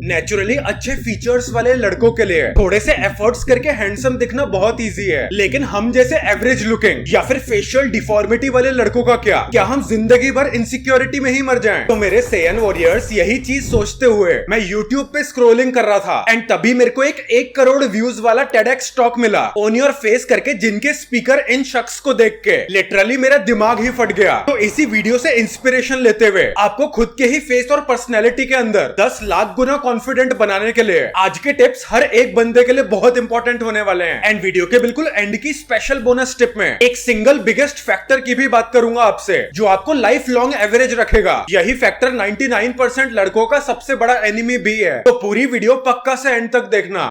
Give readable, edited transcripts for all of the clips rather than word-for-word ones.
Naturally अच्छे features वाले लड़कों के लिए थोड़े से एफर्ट्स करके हैंडसम दिखना बहुत इजी है, लेकिन हम जैसे एवरेज लुकिंग या फिर फेशियल डिफॉर्मिटी वाले लड़कों का क्या हम जिंदगी भर इनसिक्योरिटी में ही मर जाएं? तो मेरे सेयन वॉरियर्स यही चीज सोचते हुए मैं YouTube पे स्क्रोलिंग कर रहा था एंड तभी मेरे को एक 1 करोड़ व्यूज वाला TEDx टॉक मिला ऑन योर फेस करके, जिनके स्पीकर इन शख्स को देख के लिटरली मेरा दिमाग ही फट गया। तो इसी वीडियो से इंस्पिरेशन लेते हुए आपको खुद के ही फेस और पर्सनैलिटी के अंदर 10 लाख गुना कॉन्फिडेंट बनाने के लिए आज के टिप्स हर एक बंदे के लिए बहुत इंपॉर्टेंट होने वाले हैं। एंड वीडियो के बिल्कुल एंड की स्पेशल बोनस टिप में एक सिंगल बिगेस्ट फैक्टर की भी बात करूंगा आपसे, जो आपको लाइफ लॉन्ग एवरेज रखेगा। यही फैक्टर 99% लड़कों का सबसे बड़ा एनिमी भी है। तो पूरी वीडियो पक्का से एंड तक देखना।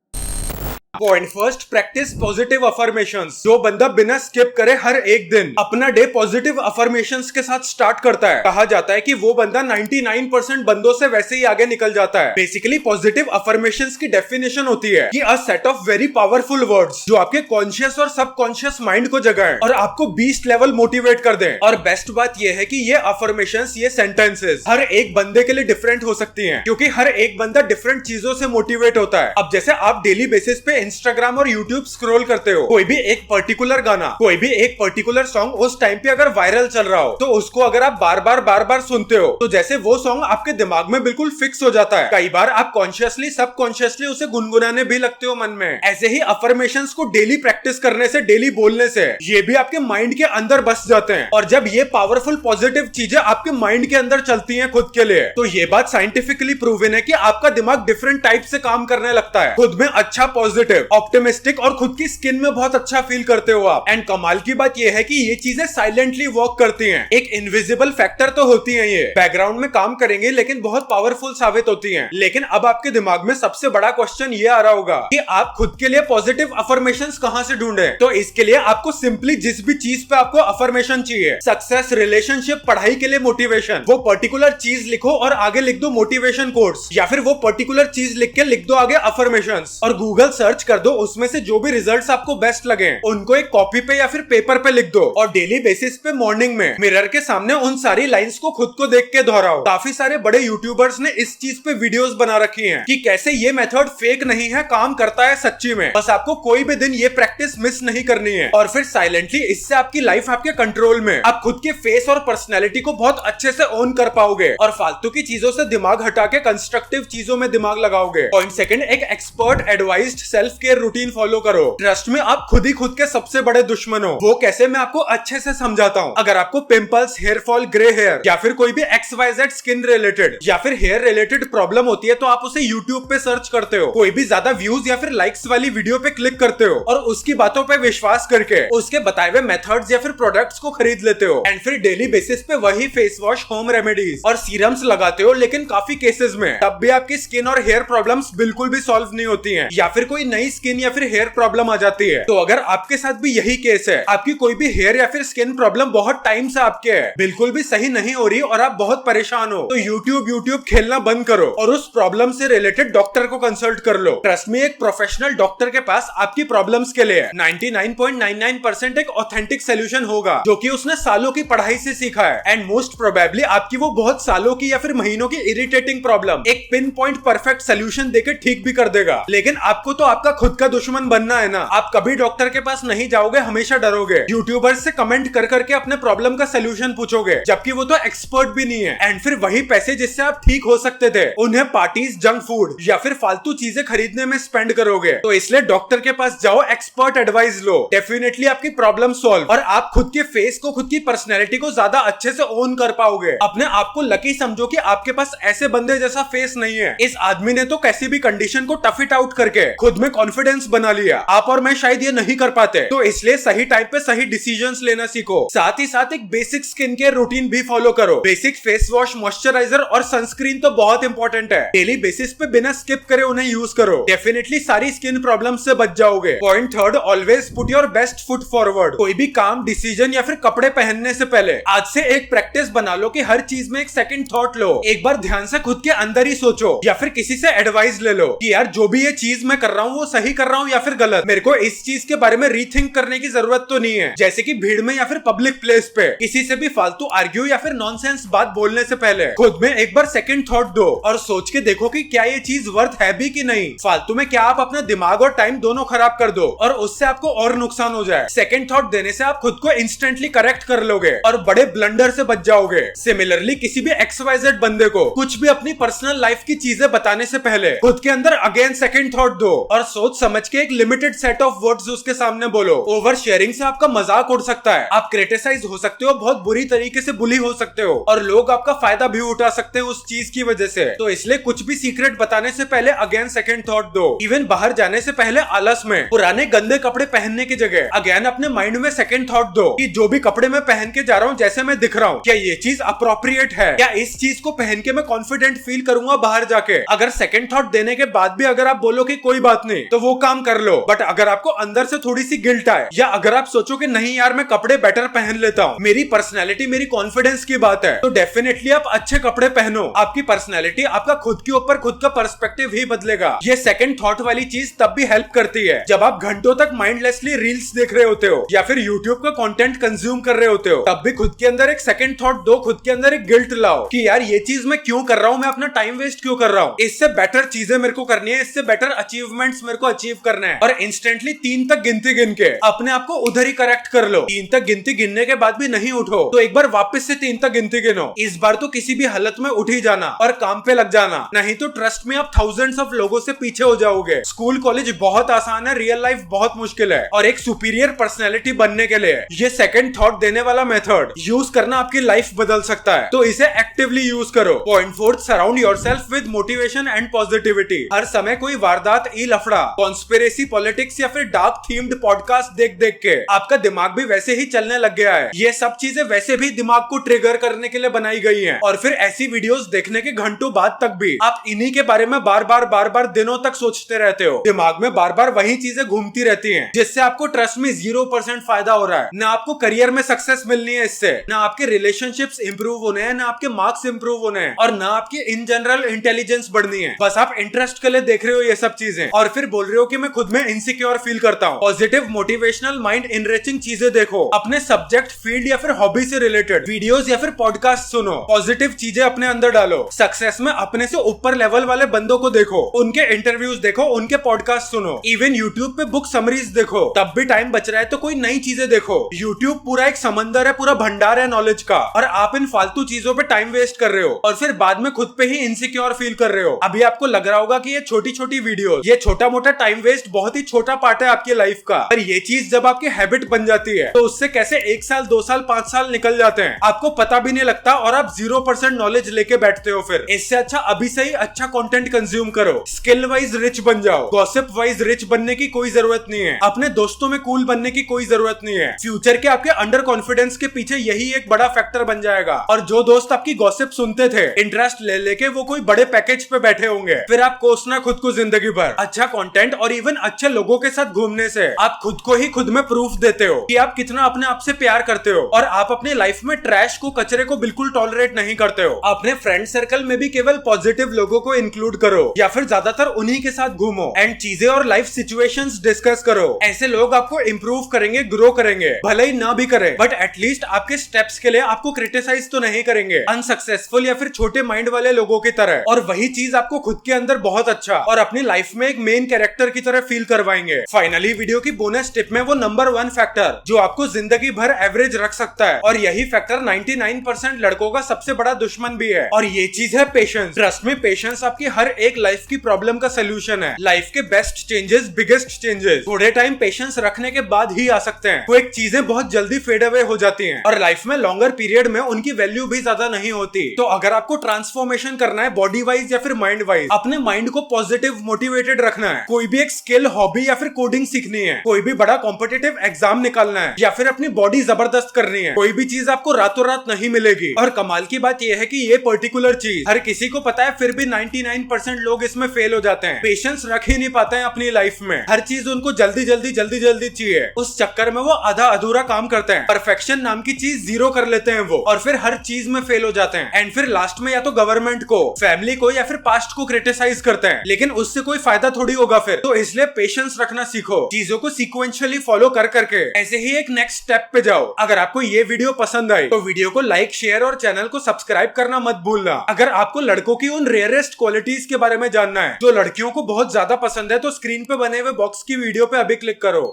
Point first, practice positive affirmations. जो बंदा बिना स्किप करे हर एक दिन अपना डे पॉजिटिव अफर्मेशंस के साथ स्टार्ट करता है, कहा जाता है कि वो बंदा 99% बंदों से वैसे ही आगे निकल जाता है। बेसिकली पॉजिटिव अफर्मेशंस की डेफिनेशन होती है कि a set of very powerful words जो आपके कॉन्शियस और सबकॉन्शियस माइंड को जगाएं और आपको बीस्ट लेवल मोटिवेट कर दें। और बेस्ट बात यह है कि ये अफर्मेशंस, ये सेंटेंसेस हर एक बंदे के लिए डिफरेंट हो सकती हैं, क्योंकि हर एक बंदा डिफरेंट चीजों से मोटिवेट होता है। अब जैसे आप डेली बेसिस पे इंस्टाग्राम और यूट्यूब स्क्रॉल करते हो, कोई भी एक पर्टिकुलर गाना, कोई भी एक पर्टिकुलर सॉन्ग उस टाइम पे अगर वायरल चल रहा हो, तो उसको अगर आप बार बार सुनते हो, तो जैसे वो सॉन्ग आपके दिमाग में बिल्कुल फिक्स हो जाता है। कई बार आप कॉन्शियसली सबकॉन्शियसली उसे गुनगुनाने भी लगते हो मन में। ऐसे ही अफर्मेशंस को डेली प्रैक्टिस करने से, डेली बोलने से ये भी आपके माइंड के अंदर बस जाते हैं। और जब ये पावरफुल पॉजिटिव चीजें आपके माइंड के अंदर चलती हैं खुद के लिए, तो ये बात साइंटिफिकली प्रूवन है कि आपका दिमाग डिफरेंट टाइप से काम करने लगता है। खुद में अच्छा, पॉजिटिव, ऑप्टिमिस्टिक और खुद की स्किन में बहुत अच्छा फील करते हो आप। एंड कमाल की बात यह है कि ये चीजें साइलेंटली वर्क करती हैं। एक इनविजिबल फैक्टर तो होती हैं, ये बैकग्राउंड में काम करेंगे लेकिन बहुत पावरफुल साबित होती हैं। लेकिन अब आपके दिमाग में सबसे बड़ा क्वेश्चन ये आ रहा होगा कि आप खुद के लिए पॉजिटिव अफर्मेशंस कहां से ढूंढे। तो इसके लिए आपको सिंपली जिस भी चीज पे आपको अफर्मेशन चाहिए, सक्सेस, रिलेशनशिप, पढ़ाई के लिए मोटिवेशन, वो पर्टिकुलर चीज लिखो और आगे लिख दो मोटिवेशन कोर्स, या फिर वो पर्टिकुलर चीज लिख के लिख दो आगे अफर्मेशंस, और गूगल सर्च कर दो। उसमें से जो भी रिजल्ट्स आपको बेस्ट लगे उनको एक कॉपी पे या फिर पेपर पे लिख दो, और डेली बेसिस पे मॉर्निंग में मिरर के सामने उन सारी लाइंस को खुद को देख के दोहराओ। काफी सारे बड़े यूट्यूबर्स ने इस चीज पे वीडियोस बना रखी हैं कि कैसे ये मेथड फेक नहीं है, काम करता है सच्ची में। बस आपको कोई भी दिन ये प्रैक्टिस मिस नहीं करनी है, और फिर साइलेंटली इससे आपकी लाइफ आपके कंट्रोल में, आप खुद के फेस और पर्सनैलिटी को बहुत अच्छे से ओन कर पाओगे और फालतू की चीजों से दिमाग हटा के कंस्ट्रक्टिव चीजों में दिमाग लगाओगे। पॉइंट सेकंड, एक expert advised self care routine follow करो। ट्रस्ट में आप खुद के सबसे बड़े दुश्मन हो। वो कैसे, मैं आपको अच्छे से समझाता हूँ। अगर आपको pimples, hair fall, grey hair या फिर कोई भी XYZ स्किन रिलेटेड या फिर हेयर रिलेटेड प्रॉब्लम होती है, तो आप उसे YouTube पे सर्च करते हो, कोई भी ज्यादा व्यूज या फिर लाइक्स वाली वीडियो पे क्लिक करते हो और उसकी बातों पे विश्वास करके उसके बताए हुए मेथड्स या फिर प्रोडक्ट्स को खरीद लेते हो। एंड फिर डेली बेसिस पे वही फेस वॉश, होम रेमेडीज और सीरम्स लगाते हो। लेकिन काफी केसेस में तब भी आपकी स्किन और हेयर प्रॉब्लम्स बिल्कुल भी सॉल्व नहीं होती हैं, या फिर कोई नई स्किन या फिर हेयर प्रॉब्लम आ जाती है। तो अगर आपके साथ भी यही केस है, आपकी कोई भी हेयर या फिर स्किन प्रॉब्लम बहुत टाइम से आपके है, बिल्कुल भी सही नहीं हो रही और आप बहुत परेशान हो, तो यूट्यूब खेलना बंद करो और उस प्रॉब्लम से रिलेटेड डॉक्टर को कंसल्ट कर लो। ट्रस्ट में, एक प्रोफेशनल डॉक्टर के पास आपकी प्रॉब्लम्स के लिए 99.99% एक ऑथेंटिक सोल्यूशन होगा, जो कि उसने सालों की पढ़ाई से सीखा है। एंड मोस्ट प्रोबेबली आपकी वो बहुत सालों की या फिर महीनों की इरिटेटिंग प्रॉब्लम एक पिन पॉइंट परफेक्ट सोल्यूशन देके ठीक भी कर देगा। लेकिन आपको तो आपका खुद का दुश्मन बनना है ना। आप कभी डॉक्टर के पास नहीं जाओगे, हमेशा डरोगे, यूट्यूबर्स से कमेंट कर करके अपने प्रॉब्लम का सोल्यूशन पूछोगे, जबकि वो तो एक्सपर्ट भी नहीं है। एंड फिर वही पैसे जिससे आप ठीक हो सकते थे, उन्हें पार्टीज, जंक फूड या फिर फालतू चीजें खरीदने में स्पेंड करोगे। तो इसलिए डॉक्टर के पास जाओ, एक्सपर्ट एडवाइस लो, डेफिनेटली आपकी प्रॉब्लम सॉल्व, और आप खुद के फेस को, खुद की पर्सनैलिटी को ज्यादा अच्छे से ओन कर पाओगे। अपने आप को लकी समझो कि आपके पास ऐसे बंदे जैसा फेस नहीं है। इस आदमी ने तो कैसी भी कंडीशन को टफ इट आउट करके खुद में कॉन्फिडेंस बना लिया। आप और मैं शायद ये नहीं कर पाते। तो इसलिए सही टाइम पे सही डिसीजंस लेना सीखो। साथ ही साथ एक बेसिक स्किन केयर रूटीन भी फॉलो करो। बेसिक फेस वॉश, मॉइस्चराइजर और सनस्क्रीन तो बहुत इंपॉर्टेंट है। डेली बेसिस पे बिना स्किप करे उन्हें यूज करो। डेफिनेटली सारी स्किन प्रॉब्लम से बच जाओगे। Point third, always put your best foot forward. कोई भी काम, डिसीजन या फिर कपड़े पहनने से पहले आज से एक प्रैक्टिस बना लो कि हर चीज में एक सेकंड थॉट लो। एक बार ध्यान से खुद के अंदर ही सोचो या फिर किसी से एडवाइस ले लो कि यार जो भी ये चीज मैं कर रहा हूँ वो सही कर रहा हूँ या फिर गलत, मेरे को इस चीज के बारे में रीथिंक करने की जरूरत तो नहीं है। जैसे कि भीड़ में या फिर पब्लिक प्लेस पे किसी से भी फालतू आर्ग्यू या फिर नॉनसेंस बात बोलने से पहले खुद में एक बार सेकंड थॉट दो और सोच के देखो कि क्या ये चीज वर्थ है भी कि नहीं। फालतू में क्या आप अपना दिमाग और टाइम दोनों खराब कर दो और उससे आपको और नुकसान हो जाए। सेकंड थॉट देने से आप खुद को इंस्टेंटली करेक्ट कर लोगे और बड़े ब्लंडर से बच जाओगे। सिमिलरली किसी भी XYZ बंदे को कुछ भी अपनी पर्सनल लाइफ की चीजें बताने से पहले खुद के अंदर अगेन सेकंड थॉट दो और सोच समझ के एक लिमिटेड सेट ऑफ वर्ड्स उसके सामने बोलो। ओवर शेयरिंग से आपका मजाक उड़ सकता है, आप क्रिटिसाइज हो सकते हो, बहुत बुरी तरीके से बुली हो सकते हो और लोग आपका फायदा भी उठा सकते हैं उस चीज की वजह से। तो इसलिए कुछ भी सीक्रेट बताने से पहले अगेन सेकंड थॉट दो। इवन बाहर जाने से पहले आलस में पुराने गंदे कपड़े पहनने की जगह अगेन अपने माइंड में सेकंड थॉट दो कि जो भी कपड़े मैं पहन के जा रहा हूँ, जैसे मैं दिख रहा हूँ, क्या ये चीज अप्रोप्रिएट है, क्या इस चीज को पहन के मैं कॉन्फिडेंट फील करूंगा बाहर जाके। अगर सेकंड थॉट देने के बाद भी अगर आप बोलो कि कोई बात नहीं, तो वो काम कर लो। बट अगर आपको अंदर से थोड़ी सी गिल्ट आए या अगर आप सोचो कि नहीं यार मैं कपड़े बेटर पहन लेता हूँ, मेरी पर्सनैलिटी मेरी कॉन्फिडेंस की बात है, तो डेफिनेटली आप अच्छे कपड़े पहनो। आपकी पर्सनैलिटी, आपका खुद के ऊपर खुद का पर्सपेक्टिव ही बदलेगा। ये सेकंड थॉट वाली चीज तब भी हेल्प करती है जब आप घंटों तक माइंडलेसली रील्स देख रहे होते हो या फिर यूट्यूब का कंटेंट कंज्यूम कर रहे होते हो। तब भी खुद के अंदर एक सेकंड थॉट दो, खुद के अंदर एक गिल्ट लाओ कि यार ये चीज मैं क्यों कर रहा हूँ, मैं अपना टाइम वेस्ट क्यों कर रहा हूँ, इससे बेटर चीजें मेरे को करनी है, इससे बेटर अचीवमेंट्स मेरे को अचीव करना है। और इंस्टेंटली 3 तक गिनती गिन के अपने आप को उधर ही करेक्ट कर लो। 3 तक गिनती गिनने के बाद भी नहीं उठो तो एक बार वापस से 3 तक गिनती गिनो। इस बार तो किसी भी हालत में उठ ही जाना और काम पे लग जाना, नहीं तो ट्रस्ट में आप थाउजेंड्स ऑफ लोगों से पीछे हो जाओगे। स्कूल कॉलेज बहुत आसान है, रियल लाइफ बहुत मुश्किल है और एक सुपीरियर पर्सनैलिटी बनने के लिए ये सेकंड थॉट देने वाला मेथड यूज करना आपकी लाइफ बदल सकता है। तो इसे एक्टिवली यूज करो। Point 4, surround yourself with motivation and positivity. हर समय कोई वारदात, ई लफड़ा, कॉन्स्पिरेसी, पॉलिटिक्स या फिर डार्क थीम्ड पॉडकास्ट देख देख के आपका दिमाग भी वैसे ही चलने लग गया है। ये सब चीजें वैसे भी दिमाग को ट्रिगर करने के लिए बनाई गई हैं और फिर ऐसी वीडियोस देखने के घंटों बाद तक भी आप इन्हीं के बारे में बार बार दिनों तक सोचते रहते हो। दिमाग में बार बार वही चीजें घूमती रहती हैं जिससे आपको ट्रस्ट में 0% फायदा हो रहा है। ना आपको करियर में सक्सेस मिलनी है इससे, ना आपके रिलेशनशिप्स इंप्रूव होने हैं, ना आपके मार्क्स इंप्रूव होने हैं और ना आपकी इन जनरल इंटेलिजेंस बढ़नी है। बस आप इंटरेस्ट के लिए देख रहे हो ये सब चीजें और फिर बोल रहे हो कि मैं खुद में इनसिक्योर फील करता हूँ। पॉजिटिव, मोटिवेशनल, माइंड इनरिचिंग चीजें देखो। अपने सब्जेक्ट, फील्ड या फिर हॉबी से रिलेटेड वीडियोस या फिर पॉडकास्ट सुनो। पॉजिटिव चीजें अपने अंदर डालो। सक्सेस में अपने से ऊपर लेवल वाले बंदों को देखो, उनके इंटरव्यूज देखो, उनके पॉडकास्ट सुनो। इवन यूट्यूब पे बुक समरीज देखो। तब भी टाइम बच रहा है तो कोई नई चीजें देखो। यूट्यूब पूरा एक समंदर है, पूरा भंडार है नॉलेज का और आप इन फालतू चीजों पे टाइम वेस्ट कर रहे हो और फिर बाद में खुद पे ही इनसिक्योर फील कर रहे हो। अभी आपको लग रहा होगा कि ये छोटी छोटी वीडियो, ये छोटा मोटा टाइम वेस्ट बहुत ही छोटा पार्ट है आपकी लाइफ का, पर ये चीज जब आपकी हैबिट बन जाती है तो उससे कैसे 1 साल, 2 साल, 5 साल निकल जाते हैं आपको पता भी नहीं लगता और आप 0% नॉलेज लेके बैठते हो। फिर इससे अच्छा अभी से ही अच्छा कंटेंट कंज्यूम करो। स्किल वाइज रिच बन जाओ। गॉसिप वाइज रिच बनने की कोई जरूरत नहीं है। अपने दोस्तों में कूल बनने की कोई जरूरत नहीं है। फ्यूचर के आपके अंडर कॉन्फिडेंस के पीछे यही एक बड़ा फैक्टर बन जाएगा। और जो दोस्त आपकी गॉसिप सुनते थे, इंटरेस्ट ले लेके वो कोई बड़े पैकेज पे बैठे होंगे। फिर आप कोसना खुद को जिंदगी भर। अच्छा कंटेंट और इवन अच्छे लोगों के साथ घूमने से आप खुद को ही खुद में प्रूफ देते हो कि आप कितना अपने आप से प्यार करते हो और आप अपनी लाइफ में ट्रैश को, कचरे को बिल्कुल टॉलरेट नहीं करते हो। अपने फ्रेंड सर्कल में भी केवल पॉजिटिव लोगों को इंक्लूड करो या फिर ज्यादातर उन्हीं के साथ घूमो एंड चीजें और लाइफ सिचुएशंस डिस्कस करो। ऐसे लोग आपको इंप्रूव करेंगे, ग्रो करेंगे। भले ही ना भी करे बट एटलीस्ट आपके स्टेप्स के लिए आपको क्रिटिसाइज तो नहीं करेंगे अनसक्सेसफुल या फिर छोटे माइंड वाले लोगों की तरह। और वही चीज आपको खुद के अंदर बहुत अच्छा और अपनी लाइफ में एक मेन कैरेक्टर की तरह फील करवाएंगे। फाइनली वीडियो की बोनस टिप में वो नंबर 1 फैक्टर जो आपको जिंदगी भर एवरेज रख सकता है और यही फैक्टर 99% लड़कों का सबसे बड़ा दुश्मन भी है और ये चीज है पेशेंस। ट्रस्ट में पेशेंस आपकी हर एक लाइफ की प्रॉब्लम का सोल्यूशन है। लाइफ के बेस्ट चेंजेस, बिगेस्ट चेंजेस थोड़े टाइम पेशेंस रखने के बाद ही आ सकते हैं। क्विक चीजें बहुत जल्दी फेड अवे हो जाती हैं और लाइफ में लॉन्गर पीरियड में उनकी वैल्यू भी ज्यादा नहीं होती। तो अगर आपको ट्रांसफॉर्मेशन करना है बॉडी वाइज या फिर माइंड वाइज, अपने माइंड को पॉजिटिव मोटिवेटेड रखना है, कोई भी एक स्किल, हॉबी या फिर कोडिंग सीखनी है, कोई भी बड़ा कॉम्पिटिटिव एग्जाम निकालना है या फिर अपनी बॉडी जबरदस्त करनी है, कोई भी चीज आपको रातों रात नहीं मिलेगी। और कमाल की बात यह है कि ये पर्टिकुलर चीज हर किसी को पता है, फिर भी 99% लोग इसमें फेल हो जाते हैं। पेशेंस रख ही नहीं पाते हैं अपनी लाइफ में। हर चीज उनको जल्दी जल्दी चाहिए। उस चक्कर में वो आधा अधूरा काम करते हैं। परफेक्शन नाम की चीज 0 कर लेते हैं वो और फिर हर चीज में फेल हो जाते हैं। एंड फिर लास्ट में या तो गवर्नमेंट को, फैमिली को या फिर पास्ट को क्रिटिसाइज करते हैं, लेकिन उससे कोई फायदा थोड़ी होगा होगा फिर। तो इसलिए पेशेंस रखना सीखो, चीजों को सीक्वेंशियली फॉलो कर करके ऐसे ही एक नेक्स्ट स्टेप पे जाओ। अगर आपको ये वीडियो पसंद आई तो वीडियो को लाइक, शेयर और चैनल को सब्सक्राइब करना मत भूलना। अगर आपको लड़कों की उन रेयरेस्ट क्वालिटीज के बारे में जानना है जो लड़कियों को बहुत ज्यादा पसंद है तो स्क्रीन पे बने हुए बॉक्स की वीडियो पे अभी क्लिक करो।